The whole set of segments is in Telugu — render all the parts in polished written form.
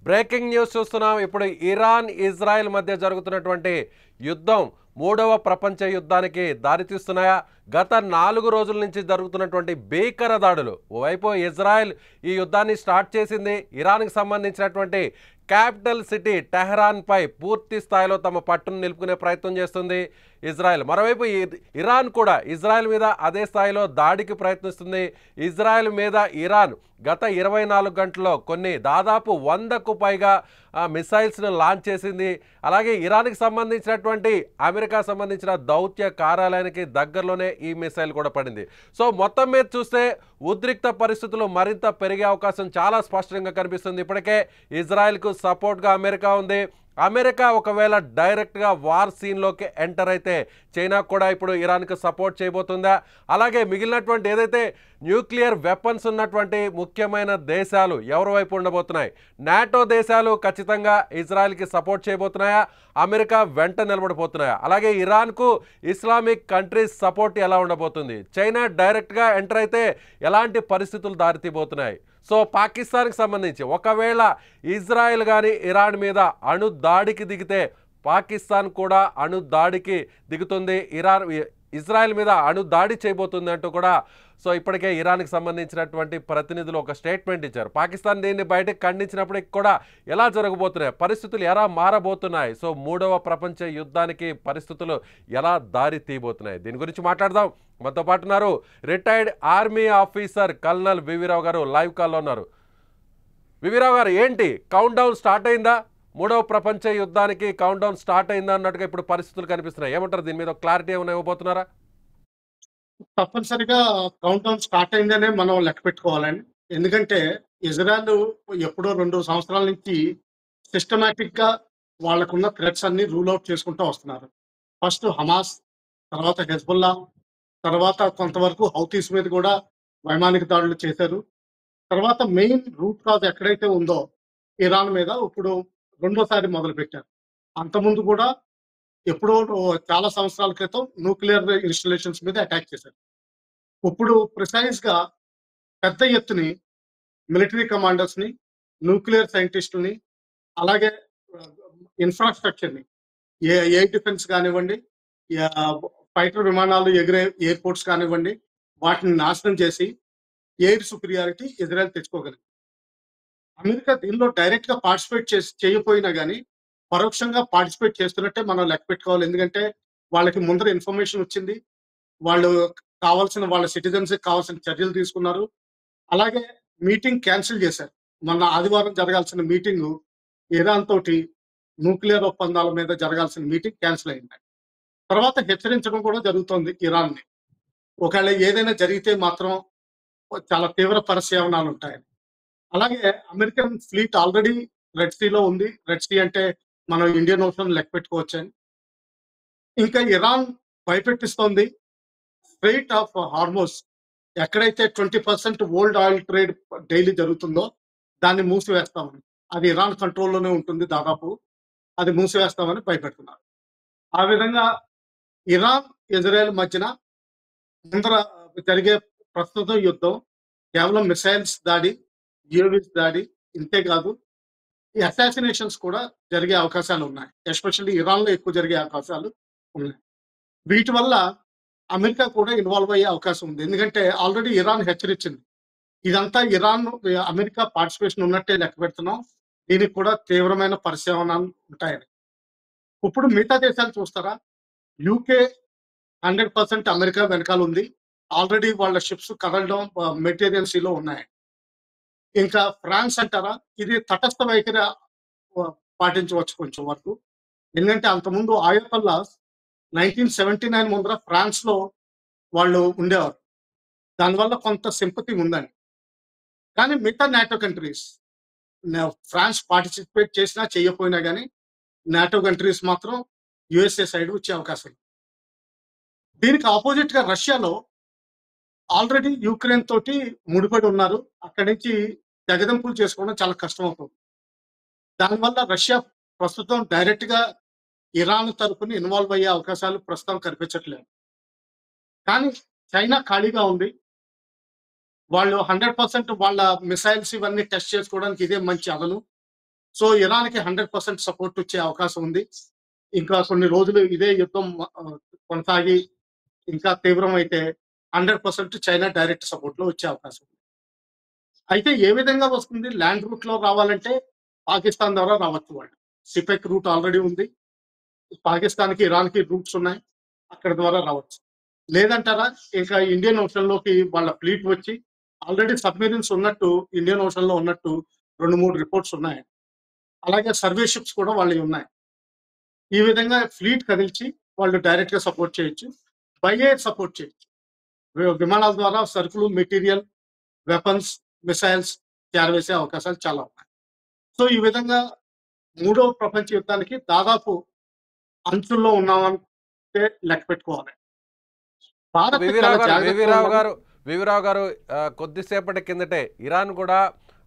బ్రేకింగ్ న్యూస్ చూస్తున్నాం. ఇప్పుడు ఇరాన్ ఇజ్రాయెల్ మధ్య జరుగుతున్నటువంటి యుద్ధం మూడవ ప్రపంచ యుద్ధానికి దారితీస్తున్నాయా? గత 4 రోజుల నుంచి జరుగుతున్నటువంటి భీకర దాడులు, ఓవైపు ఇజ్రాయెల్ ఈ యుద్ధాన్ని స్టార్ట్ చేసింది. ఇరాన్కి సంబంధించినటువంటి క్యాపిటల్ సిటీ టెహరాన్పై పూర్తి స్థాయిలో తమ పట్టును నిలుపుకునే ప్రయత్నం చేస్తుంది ఇజ్రాయెల్. మరోవైపు ఇరాన్ కూడా ఇజ్రాయెల్ మీద అదే స్థాయిలో దాడికి ప్రయత్నిస్తుంది. ఇజ్రాయెల్ మీద ఇరాన్ గత 24 గంటల్లో దాదాపు 100కు పైగా మిసైల్స్ను లాంచ్ చేసింది. అలాగే ఇరాన్కి సంబంధించినటువంటి అమెరికా సంబంధించిన దౌత్య కార్యాలయానికి దగ్గరలోనే ఈ మిసైల్ కూడా పడింది. సో మొత్తం మీద చూస్తే ఉద్రిక్త పరిస్థితులు మరింత పెరిగే అవకాశం చాలా స్పష్టంగా కనిపిస్తుంది. ఇప్పటికే ఇజ్రాయెల్కు సపోర్ట్గా అమెరికా ఉంది. అమెరికా ఒకవేళ డైరెక్ట్గా వార్ సీన్లోకి ఎంటర్ అయితే చైనా కూడా ఇప్పుడు ఇరాన్కు సపోర్ట్ చేయబోతుందా? అలాగే మిగిలినటువంటి ఏదైతే న్యూక్లియర్ వెపన్స్ ఉన్నటువంటి ముఖ్యమైన దేశాలు ఎవరి వైపు ఉండబోతున్నాయి? నాటో దేశాలు ఖచ్చితంగా ఇజ్రాయెల్కి సపోర్ట్ చేయబోతున్నాయా? అమెరికా వెంట నిలబడిపోతున్నాయా? అలాగే ఇరాన్కు ఇస్లామిక్ కంట్రీస్ సపోర్ట్ ఎలా ఉండబోతుంది? చైనా డైరెక్ట్గా ఎంటర్ అయితే ఎలాంటి పరిస్థితులు దారితీయబోతున్నాయి? సో పాకిస్తాన్కి సంబంధించి ఒకవేళ ఇజ్రాయెల్ కానీ ఇరాన్ మీద అణు దాడికి దిగితే పాకిస్తాన్ కూడా అణు దాడికి దిగుతుంది. ఇజ్రాయెల్ మీద అణు దాడి చేయబోతుంది అంటూ కూడా సో ఇప్పటికే ఇరాన్కి సంబంధించినటువంటి ప్రతినిధులు ఒక స్టేట్మెంట్ ఇచ్చారు. పాకిస్తాన్ దీన్ని బయటకు ఖండించినప్పటికీ కూడా ఎలా జరగబోతున్నాయి, పరిస్థితులు ఎలా మారబోతున్నాయి, సో మూడవ ప్రపంచ యుద్ధానికి పరిస్థితులు ఎలా దారి తీయబోతున్నాయి, దీని గురించి మాట్లాడదాం. మనతో పాటు ఉన్నారు retired army officer colonel V V Rao గారు, లైవ్ కాల్లో ఉన్నారు. వివిరావు గారు, ఏంటి కౌంట్ డౌన్ స్టార్ట్ అయిందా? మూడవ ప్రపంచ యుద్ధానికి కౌంట్ డౌన్ స్టార్ట్ అయిందా అన్నట్టుగా ఇప్పుడు పరిస్థితులు కనిపిస్తున్నాయి. ఏమంటారు, దీని మీద క్లారిటీ ఏమైనా ఇవ్వబోతున్నారా? తప్పనిసరిగా కౌంట్ డౌన్ స్టార్ట్ అయిందనే మనం లెక్క పెట్టుకోవాలండి. ఎందుకంటే ఇజ్రాయెల్ ఎప్పుడో 2 సంవత్సరాల నుంచి సిస్టమాటిక్ గా వాళ్ళకున్న థ్రెట్స్ అన్ని రూల్ అవుట్ చేసుకుంటూ వస్తున్నారు. ఫస్ట్ హమాస్, తర్వాత హెజ్బుల్లా, తర్వాత కొంతవరకు హౌతీస్ మీద కూడా వైమానిక దాడులు చేశారు. తర్వాత మెయిన్ రూట్ కాజ్ ఎక్కడైతే ఉందో ఇరాన్ మీద ఇప్పుడు రెండోసారి మొదలు పెట్టారు. అంతకుముందు కూడా ఎప్పుడో చాలా సంవత్సరాల క్రితం న్యూక్లియర్ ఇన్‌స్టాలేషన్స్ మీద అటాక్ చేశారు. ఇప్పుడు ప్రిసైజ్‌గా పెద్ద ఎత్తుని మిలిటరీ కమాండర్స్‌ని, న్యూక్లియర్ సైంటిస్టులని, అలాగే ఆహ్, ఇన్‌ఫ్రాస్ట్రక్చర్‌ని, ఎయిర్ డిఫెన్స్ కానివ్వండి, ఫైటర్ విమానాలు ఎగిరే ఎయిర్‌పోర్ట్స్ కానివ్వండి, వాటిని నాశనం చేసి ఎయిర్ సుపీరియారిటీ ఇజ్రాయెల్ తెచ్చుకోగలిగింది. అమెరికా దీనిలో డైరెక్ట్‌గా పార్టిసిపేట్ చేయకపోయినా గాని, పరోక్షంగా పార్టిసిపేట్ చేస్తున్నట్టే మనం లెక్క పెట్టుకోవాలి. ఎందుకంటే, వాళ్ళకి ముందర ఇన్ఫర్మేషన్ వచ్చింది. వాళ్ళు కావాల్సిన వాళ్ళ సిటిజన్స్‌కి కావాల్సిన చర్యలు తీసుకున్నారు. అలాగే మీటింగ్ క్యాన్సిల్ చేశారు. మొన్న ఆదివారం జరగాల్సిన మీటింగు ఇరాన్ తోటి న్యూక్లియర్ ఒప్పందాల మీద జరగాల్సిన మీటింగ్ క్యాన్సిల్ అయింది. తర్వాత హెచ్చరించడం కూడా జరుగుతోంది ఇరాన్‌ని. ఒకవేళ ఏదైనా జరిగితే మాత్రం చాలా తీవ్ర పర్యవసానాలుంటాయని. అలాగే అమెరికన్ ఫ్లీట్ ఆల్రెడీ రెడ్ సీలో ఉంది. రెడ్ సీ అంటే మనం ఇండియన్ ఓషన్ లెక్క పెట్టుకోవచ్చని. ఇంకా ఇరాన్ భయపెట్టిస్తోంది. స్ట్రెయిట్ ఆఫ్ హార్మోస్ ఎక్కడైతే 20% ఓల్డ్ ఆయిల్ ట్రేడ్ డైలీ జరుగుతుందో దాన్ని మూసివేస్తామని. అది ఇరాన్ కంట్రోల్‌లోనే ఉంటుంది దాదాపు. అది మూసివేస్తామని భయపెడుతున్నారు. ఆ విధంగా ఇరాన్, ఇజ్రాయెల్ మధ్యన ముందర జరిగే ప్రస్తుతం యుద్ధం కేవలం మిసైల్స్ దాడి, యూఏవీస్ దాడి ఇంతే కాదు. ఈ అసాసినేషన్స్ కూడా జరిగే అవకాశాలున్నాయి. ఎస్పెషల్లీ ఇరాన్‌లో ఎక్కువ జరిగే అవకాశాలు ఉన్నాయి. వీటి వల్ల అమెరికా కూడా ఇన్వాల్వ్ అయ్యే అవకాశం ఉంది. ఎందుకంటే ఆల్రెడీ ఇరాన్ హెచ్చరించింది. ఇదంతా ఇరాన్, అమెరికా పార్టిసిపేషన్ ఉన్నట్టే లెక్క పెడుతున్నాం. దీనికి కూడా తీవ్రమైన పర్యవసానాలు ఉంటాయని. ఇప్పుడు మిగతా దేశాలు చూస్తారా? యూకే 100% అమెరికా వెనకాల ఉంది. ఆల్రెడీ వాళ్ళ షిప్స్ కదలడం మెడిటరేనియన్ సీలో ఉన్నాయి. ఇంకా ఫ్రాన్స్ అంటారా? ఇది తటస్థ వైఖరి పాటించవచ్చు కొంచెం వరకు. ఎందుకంటే అంతకుముందు ఆయతొల్లాస్ 1979 ముందర ఫ్రాన్స్‌లో వాళ్ళు ఉండేవారు. దానివల్ల కొంత సింపతి ఉందండి. కానీ మిగతా నాటో కంట్రీస్ ఫ్రాన్స్ పార్టిసిపేట్ చేసినా చేయకపోయినా గాని నాటో కంట్రీస్ మాత్రం యూఎస్ఏ సైడ్ వచ్చే అవకాశం ఉంది. దీనికి అపోజిట్‌గా రష్యాలో ఆల్రెడీ యుక్రెయిన్ తోటి ముడిపడి ఉన్నారు. అక్కడి నుంచి తెగదెంపులు చేసుకోవడం చాలా కష్టమవుతుంది. దానివల్ల రష్యా ప్రస్తుతం డైరెక్ట్‌గా ఇరాన్ తరపున ఇన్వాల్వ్ అయ్యే అవకాశాలు ప్రస్తుతం కనిపించట్లేదు. కానీ చైనా ఖాళీగా ఉంది. వాళ్ళు 100% వాళ్ళ మిసైల్స్ ఇవన్నీ టెస్ట్ చేసుకోవడానికి ఇదే మంచి అదను. సో ఇరాన్కి 100% సపోర్ట్ వచ్చే అవకాశం ఉంది. ఇంకా కొన్ని రోజులు ఇదే యుద్ధం కొనసాగి ఇంకా తీవ్రమైతే 100% చైనా డైరెక్ట్ సపోర్ట్ లో వచ్చే అవకాశం ఉంది. అయితే ఏ విధంగా వస్తుంది? ల్యాండ్ రూట్ లో రావాలంటే పాకిస్తాన్ ద్వారా రావచ్చు వాళ్ళు. సిపెక్ రూట్ ఆల్రెడీ ఉంది. పాకిస్తాన్‌కి, ఇరాన్‌కి రూట్స్ ఉన్నాయి. అక్కడి ద్వారా రావచ్చు. లేదంటారా? ఇంకా ఇండియన్ ఓషన్‌లోకి వాళ్ళ ఫ్లీట్ వచ్చి ఆల్రెడీ సబ్‌మెరైన్స్ ఉన్నట్టు ఇండియన్ ఓషన్‌లో ఉన్నట్టు 2, 3 రిపోర్ట్స్ ఉన్నాయి. అలాగే సర్వే షిప్స్ కూడా వాళ్ళయి ఉన్నాయి. ఈ విధంగా ఫ్లీట్ కదిల్చి వాళ్ళు డైరెక్ట్‌గా సపోర్ట్ చేయొచ్చు. బై ఎయిర్ సపోర్ట్ చేయొచ్చు. విమానాల ద్వారా సరుకులు, మెటీరియల్, వెపన్స్, మిసైల్స్ చేరవేసే అవకాశాలు చాలా ఉన్నాయి. సో, ఈ విధంగా మూడవ ప్రపంచ యుద్ధానికి దాదాపు అంచుల్లో ఉన్నామంటే లెక్క పెట్టుకోవాలి. భారత్ చాలా వివిరావు గారు జాగ్రత్తగా వివిరావు ఉండాలి. గారు వివిరావు గారు కొద్దిసేపటి కిందటే ఇరాన్ కూడా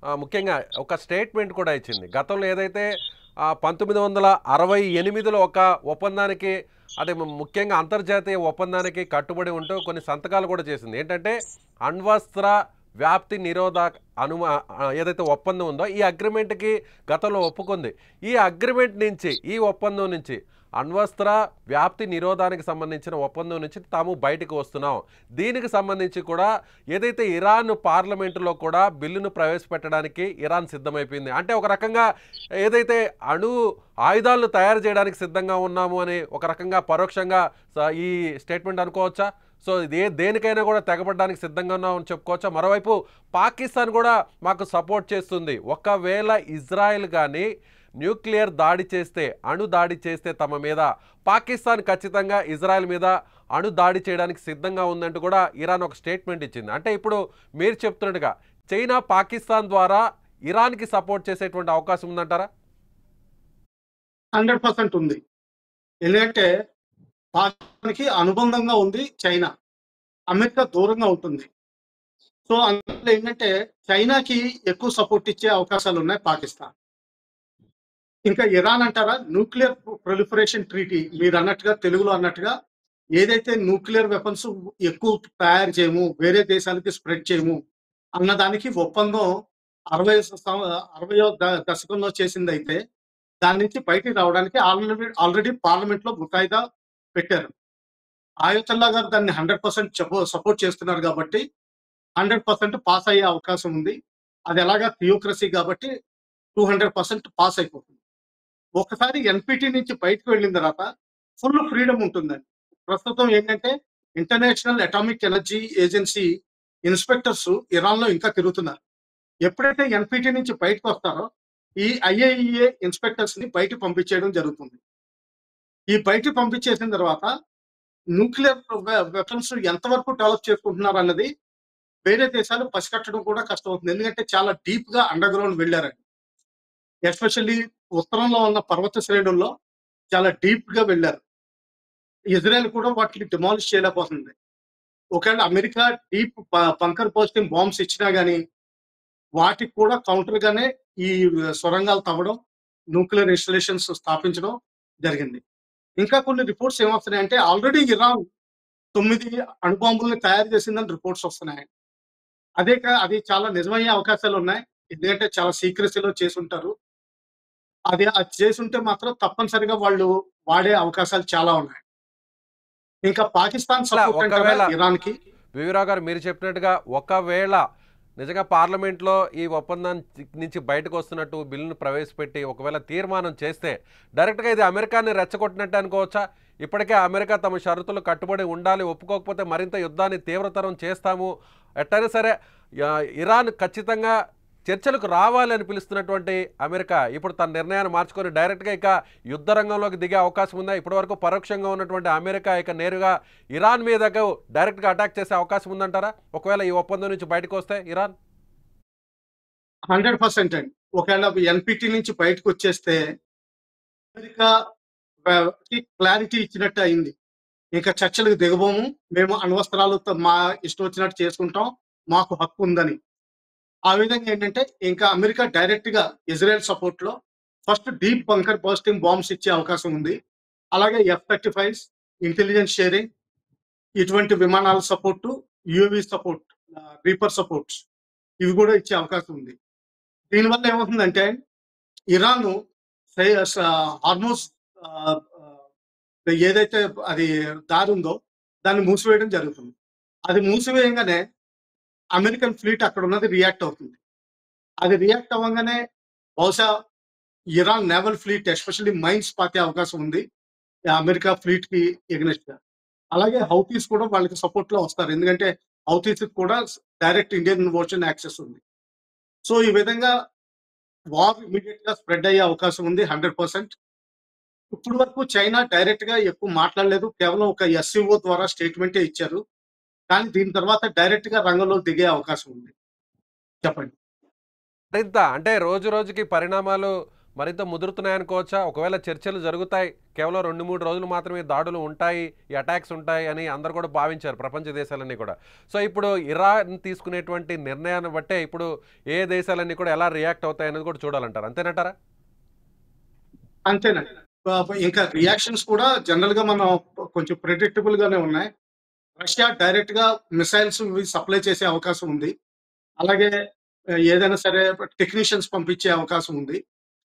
ముఖ్యంగా ఒక స్టేట్మెంట్ కూడా ఇచ్చింది. గతంలో ఏదైతే 1968లో ఒక ఒప్పందానికి, అంటే ముఖ్యంగా అంతర్జాతీయ ఒప్పందానికి కట్టుబడి ఉంటూ కొన్ని సంతకాలు కూడా చేసింది. ఏంటంటే అణ్వస్త్ర వ్యాప్తి నిరోధక ఏదైతే ఒప్పందం ఉందో ఈ అగ్రిమెంట్కి గతంలో ఒప్పుకుంది. ఈ అగ్రిమెంట్ నుంచి, ఈ ఒప్పందం నుంచి, అణ్వస్త్ర వ్యాప్తి నిరోధానికి సంబంధించిన ఒప్పందం నుంచి తాము బయటకు వస్తున్నాం. దీనికి సంబంధించి కూడా ఏదైతే ఇరాన్ పార్లమెంటులో కూడా బిల్లును ప్రవేశపెట్టడానికి ఇరాన్ సిద్ధమైపోయింది. అంటే ఒక రకంగా ఏదైతే ఆయుధాలను తయారు చేయడానికి సిద్ధంగా ఉన్నాము అని ఒక రకంగా పరోక్షంగా ఈ స్టేట్మెంట్ అనుకోవచ్చా? సో దేనికైనా కూడా తెగబడడానికి సిద్ధంగా ఉన్నామని చెప్పుకోవచ్చా? మరోవైపు పాకిస్తాన్ కూడా మాకు సపోర్ట్ చేస్తుంది. ఒకవేళ ఇజ్రాయెల్ కానీ న్యూక్లియర్ దాడి చేస్తే, అణు దాడి చేస్తే తమ మీద, పాకిస్తాన్ ఖచ్చితంగా ఇజ్రాయెల్ మీద అణు దాడి చేయడానికి సిద్ధంగా ఉందంటూ కూడా ఇరాన్ ఒక స్టేట్మెంట్ ఇచ్చింది. అంటే ఇప్పుడు మీరు చెప్తున్నట్టుగా చైనా పాకిస్తాన్ ద్వారా ఇరాన్కి సపోర్ట్ చేసేటువంటి అవకాశం ఉందంటారా? 100% ఉంది. ఎందుకంటే పాకిస్తాన్‌కి అనుబంధంగా ఉంది చైనా. అమెరికా దూరంగా ఉంటుంది. సో, అందువల్ల ఏంటంటే చైనాకి ఎక్కువ సపోర్ట్ ఇచ్చే అవకాశాలున్నాయి పాకిస్తాన్. ఇంకా ఇరాన్ అంటారా? న్యూక్లియర్ ప్రొలిఫరేషన్ ట్రీటీ మీరన్నట్టుగా, తెలుగులో అన్నట్టుగా ఏదైతే న్యూక్లియర్ వెపన్స్ ఎక్కువ తయారు చేయము, వేరే దేశాలకి స్ప్రెడ్ చేయము అన్నదానికి ఒప్పందం 60వ దశకంలో చేసిందైతే, దాని నుంచి బయటికి రావడానికి ఆల్రెడీ పార్లమెంట్‌లో ముసాయిదా పెట్టారు. ఆయతుల్లా గారు దాన్ని 100% సపోర్ట్ చేస్తున్నారు కాబట్టి 100% పాస్ అయ్యే అవకాశం ఉంది. అది ఎలాగా థియోక్రసీ కాబట్టి 200% పాస్ అయిపోతుంది. ఒకసారి ఎన్‌పిటి నుంచి బయటకు వెళ్ళిన తర్వాత ఫుల్ ఫ్రీడమ్ ఉంటుందండి. ప్రస్తుతం ఏంటంటే international atomic energy agency inspectors ఇరాన్‌లో ఇంకా తిరుగుతున్నారు. ఎప్పుడైతే ఎన్‌పిటి నుంచి బయటకొస్తారో ఈ ఐఏఈఏ ఇన్స్‌పెక్టర్స్‌ని బయటకి పంపించేయడం జరుగుతుంది. ఈ బయటకి పంపించేసిన తర్వాత న్యూక్లియర్ వెపన్స్ ఎంతవరకు డెవలప్ చేసుకుంటున్నారన్నది వేరే దేశాలు పసిగట్టడం కూడా కష్టమవుతుంది. ఎందుకంటే చాలా డీప్‌గా అండర్ గ్రౌండ్ వెళ్లారండి. ఎస్పెషల్లీ ఉత్తరంలో ఉన్న పర్వత శ్రేణుల్లో చాలా డీప్‌గా వెళ్లారు. ఇజ్రాయెల్ కూడా వాటిని డిమాలిష్ చేయలేకపోతుంది. ఒకవేళ America deep bunker busting bombs ఇచ్చినా గాని వాటికి కూడా కౌంటర్‌గానే ఈ సొరంగాలు తవ్వడం, న్యూక్లియర్ ఇన్‌స్టాలేషన్స్ స్థాపించడం జరిగింది. ఇంకా కొన్ని రిపోర్ట్స్ ఏమొస్తున్నాయంటే ఆల్రెడీ ఇరాన్ 9 అణుబాంబుల్ని తయారు చేసిందని రిపోర్ట్స్ వస్తున్నాయి. అది చాలా నిజమయ్యే అవకాశాలున్నాయి. ఎందుకంటే చాలా సీక్రెసీలో చేసుంటారు. అది చేసుంటే మాత్రం తప్పనిసరిగా వాళ్ళు వాడే అవకాశాలు చాలా ఉన్నాయి. ఇంకా పాకిస్తాన్ సపోర్ట్ అంటారా ఒకవేళ ఇరాన్‌కి? వివిరావు గారు మీరు చెప్పినట్టుగా ఒకవేళ నిజంగా పార్లమెంట్లో ఈ ఒప్పందం నుంచి బయటకు వస్తున్నట్టు బిల్లును ప్రవేశపెట్టి ఒకవేళ తీర్మానం చేస్తే డైరెక్ట్గా ఇది అమెరికాని రెచ్చగొట్టినట్టు అనుకోవచ్చా? ఇప్పటికే అమెరికా తమ షరతులు కట్టుబడి ఉండాలి, ఒప్పుకోకపోతే మరింత యుద్ధాన్ని తీవ్రతరం చేస్తాము, ఎట్టయినా సరే ఇరాన్ ఖచ్చితంగా చర్చలకు రావాలని పిలుస్తున్నటువంటి అమెరికా ఇప్పుడు తన నిర్ణయాన్ని మార్చుకొని డైరెక్ట్గా ఇక యుద్ధ రంగంలోకి దిగే అవకాశం ఉందా? ఇప్పటివరకు పరోక్షంగా ఉన్నటువంటి అమెరికా ఇక నేరుగా ఇరాన్ మీదకు డైరెక్ట్గా అటాక్ చేసే అవకాశం ఉందంటారా ఒకవేళ ఈ ఒప్పందం నుంచి బయటకు వస్తే ఇరాన్? 100% అండి. ఒకవేళ ఎన్‌పిటి నుంచి బయటకొచ్చేస్తే అమెరికా కి క్లారిటీ ఇచ్చినట్టు అయింది. ఇక చర్చలకు దిగబోము. మేము అణ్వస్త్రాలతో మా ఇష్టం వచ్చినట్టు చేసుకుంటాం. మాకు హక్కు ఉందని. ఆ విధంగా ఏంటంటే ఇంకా అమెరికా డైరెక్ట్‌గా ఇజ్రాయెల్ సపోర్ట్‌లో first deep bunker busting bombs ఇచ్చే అవకాశం ఉంది. అలాగే ఎఫ్-35 ఇంటెలిజెన్స్ షేరింగ్ ఇటువంటి విమానాల support, UAV support, reaper supports ఇవి కూడా ఇచ్చే అవకాశం ఉంది. దీనివల్ల ఏమవుతుందంటే ఇరాన్ హార్మోస్ ఏదైతే అది దారి ఉందో దాన్ని మూసివేయడం జరుగుతుంది. అది మూసివేయంగానే అమెరికన్ ఫ్లీట్ అక్కడ ఉన్నది రియాక్ట్ అవుతుంది. అది రియాక్ట్ అవ్వంగానే బహుశా Iran naval fleet especially mines పాతే అవకాశం ఉంది అమెరికా ఫ్లీట్ కి ఎగ్నెస్ట్ గా. అలాగే హౌతీస్ కూడా వాళ్ళకి సపోర్ట్ లో వస్తారు. ఎందుకంటే హౌతీస్ కూడా డైరెక్ట్ ఇండియన్ ఓషన్ యాక్సెస్ ఉంది. సో ఈ విధంగా వార్ ఇమీడియట్ గా స్ప్రెడ్ అయ్యే అవకాశం ఉంది 100%. ఇప్పుడు వరకు చైనా డైరెక్ట్ గా ఎక్కువ మాట్లాడలేదు. కేవలం ఒక ఎస్సీఓ ద్వారా స్టేట్మెంటే ఇచ్చారు. కానీ దీని తర్వాత డైరెక్ట్ గా రంగంలో దిగే అవకాశం ఉంది. చెప్పండి. మరింత అంటే రోజు రోజుకి పరిణామాలు మరింత ముదురుతున్నాయనుకోవచ్చా? ఒకవేళ చర్చలు జరుగుతాయి, కేవలం 2-3 రోజులు మాత్రమే దాడులు ఉంటాయి, ఈ అటాక్స్ ఉంటాయి అని అందరూ కూడా భావించారు ప్రపంచ దేశాలన్నీ కూడా. సో ఇప్పుడు ఇరాన్ తీసుకునేటువంటి నిర్ణయాన్ని బట్టే ఇప్పుడు ఏ దేశాలన్నీ కూడా ఎలా రియాక్ట్ అవుతాయి అనేది కూడా చూడాలంటారు, అంతేనంటారా? అంతేనండి. ఇంకా రియాక్షన్స్ కూడా జనరల్ గా మనం కొంచెం ప్రెడిక్టబుల్ గానే ఉన్నాయి. రష్యా డైరెక్ట్ గా మిసైల్స్ సప్లై చేసే అవకాశం ఉంది. అలాగే ఏదైనా సరే టెక్నీషియన్స్ పంపించే అవకాశం ఉంది.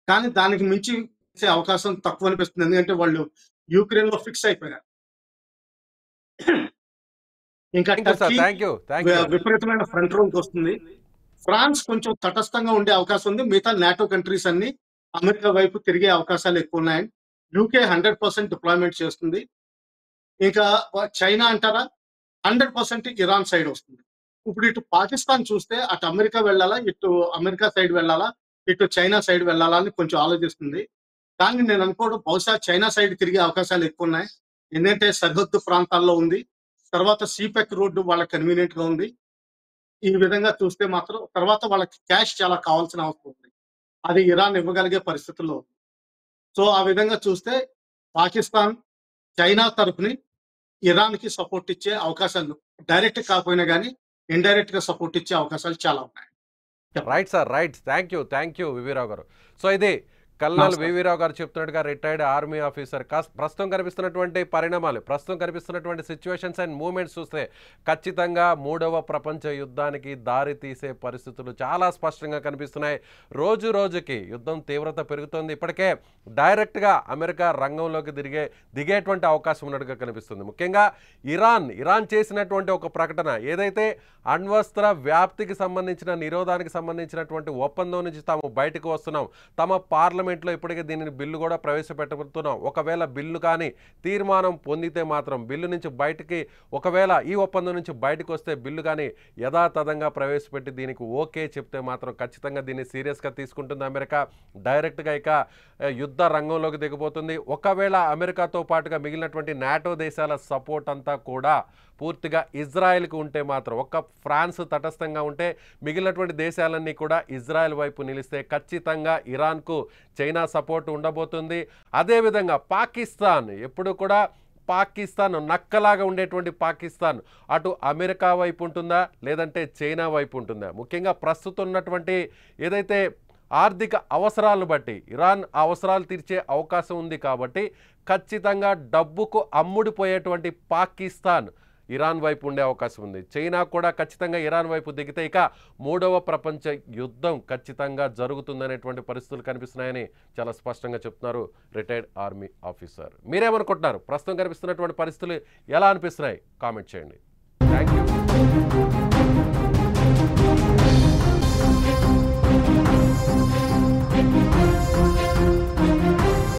కానీ దానికి మించి చేసే అవకాశం తక్కువ అనిపిస్తుంది. ఎందుకంటే వాళ్ళు యుక్రెయిన్ లో ఫిక్స్ అయిపోయారు. ఇంకా thank you sir, Turkey thank you అండి. విపరీతమైన ఫ్రంట్ రోల్కి వస్తుంది. ఫ్రాన్స్ కొంచెం తటస్థంగా ఉండే అవకాశం ఉంది. మిగతా నాటో కంట్రీస్ అన్ని అమెరికా వైపు తిరిగే అవకాశాలు ఎక్కువ ఉన్నాయని. యూకే 100% డిప్లాయ్మెంట్ చేస్తుంది. ఇంకా చైనా అంటారా 100% ఇరాన్ సైడ్ వస్తుంది. ఇప్పుడు ఇటు పాకిస్తాన్ చూస్తే అటు అమెరికా వెళ్ళాలా, ఇటు అమెరికా సైడ్ వెళ్ళాలా, ఇటు చైనా సైడ్ వెళ్ళాలా అని కొంచెం ఆలోచిస్తుంది. కానీ నేను అనుకోవడం బహుశా చైనా సైడ్ తిరిగే అవకాశాలు ఎక్కువ ఉన్నాయి. ఎందుకంటే సరిహద్దు ప్రాంతాల్లో ఉంది. తర్వాత సీపెక్ రోడ్డు వాళ్ళకి కన్వీనియంట్ గా ఉంది. ఈ విధంగా చూస్తే మాత్రం తర్వాత వాళ్ళకి క్యాష్ చాలా కావాల్సిన అవసరం ఉంది. అది ఇరాన్ ఇవ్వగలిగే పరిస్థితుల్లో ఉంది. సో ఆ విధంగా చూస్తే పాకిస్తాన్ చైనా తరపుని ఇరాన్‌కి సపోర్ట్ ఇచ్చే అవకాశాలు డైరెక్ట్ కాకపోయినా గానీ, ఇండైరెక్ట్ గా సపోర్ట్ ఇచ్చే అవకాశాలు చాలా ఉన్నాయి. చెప్పండి. Right sir, right. Thank you V V Rao గారు. సో ఇది కల్నల్ నమస్కారం. వివిరావు గారు చెప్తున్నట్టుగా రిటైర్డ్ ఆర్మీ ఆఫీసర్. ప్రస్తుతం కనిపిస్తున్నటువంటి పరిణామాలు, ప్రస్తుతం కనిపిస్తున్నటువంటి సిచ్యువేషన్స్ అండ్ మూమెంట్స్ చూస్తే ఖచ్చితంగా 3వ ప్రపంచ యుద్ధానికి దారి తీసే పరిస్థితులు చాలా స్పష్టంగా కనిపిస్తున్నాయి. రోజు రోజుకి యుద్ధం తీవ్రత పెరుగుతుంది. ఇప్పటికే డైరెక్ట్గా అమెరికా రంగంలోకి దిగేటువంటి అవకాశం ఉన్నట్టుగా కనిపిస్తుంది. ముఖ్యంగా ఇరాన్ చేసినటువంటి ఒక ప్రకటన ఏదైతే అణ్వస్త్ర వ్యాప్తికి సంబంధించిన నిరోధానికి సంబంధించినటువంటి ఒప్పందం నుంచి తాము బయటకు వస్తున్నాం, తమ పార్లమెంట్లో ఇప్పటికే దీనిని బిల్లు కూడా ప్రవేశపెట్టబోతున్నాం, ఒకవేళ బిల్లు కానీ తీర్మానం పొందితే మాత్రం బిల్లు నుంచి బయటికి, ఒకవేళ ఈ ఒప్పందం నుంచి బయటకు వస్తే బిల్లు కానీ యథాతథంగా ప్రవేశపెట్టి దీనికి ఓకే చెప్తే మాత్రం ఖచ్చితంగా దీన్ని సీరియస్గా తీసుకుంటుంది అమెరికా. డైరెక్ట్గా ఇక యుద్ధ రంగంలోకి దిగబోతుంది. ఒకవేళ అమెరికాతో పాటుగా మిగిలినటువంటి నాటో దేశాల సపోర్ట్ అంతా కూడా పూర్తిగా ఇజ్రాయెల్కి ఉంటే మాత్రం, ఒక్క ఫ్రాన్స్ తటస్థంగా ఉంటే మిగిలినటువంటి దేశాలన్నీ కూడా ఇజ్రాయెల్ వైపు నిలిస్తే ఖచ్చితంగా ఇరాన్కు చైనా సపోర్ట్ ఉండబోతుంది. అదేవిధంగా పాకిస్తాన్ ఎప్పుడు కూడా నక్కలాగా ఉండేటువంటి పాకిస్తాన్ అటు అమెరికా వైపు ఉంటుందా లేదంటే చైనా వైపు ఉంటుందా? ముఖ్యంగా ప్రస్తుతం ఉన్నటువంటి ఏదైతే ఆర్థిక అవసరాలను బట్టి ఇరాన్ అవసరాలు తీర్చే అవకాశం ఉంది కాబట్టి ఖచ్చితంగా డబ్బుకు అమ్ముడిపోయేటువంటి పాకిస్తాన్ ఇరాన్ వైపు ఉండే అవకాశం ఉంది. చైనా కూడా ఖచ్చితంగా ఇరాన్ వైపు దిగితే ఇక 3వ ప్రపంచ యుద్ధం ఖచ్చితంగా జరుగుతుందనేటువంటి పరిస్థితులు కనిపిస్తున్నాయని చాలా స్పష్టంగా చెప్తున్నారు రిటైర్డ్ ఆర్మీ ఆఫీసర్. మీరేమనుకుంటున్నారు? ప్రస్తుతం కనిపిస్తున్నటువంటి పరిస్థితులు ఎలా అనిపిస్తున్నాయి? కామెంట్ చేయండి. Thank you.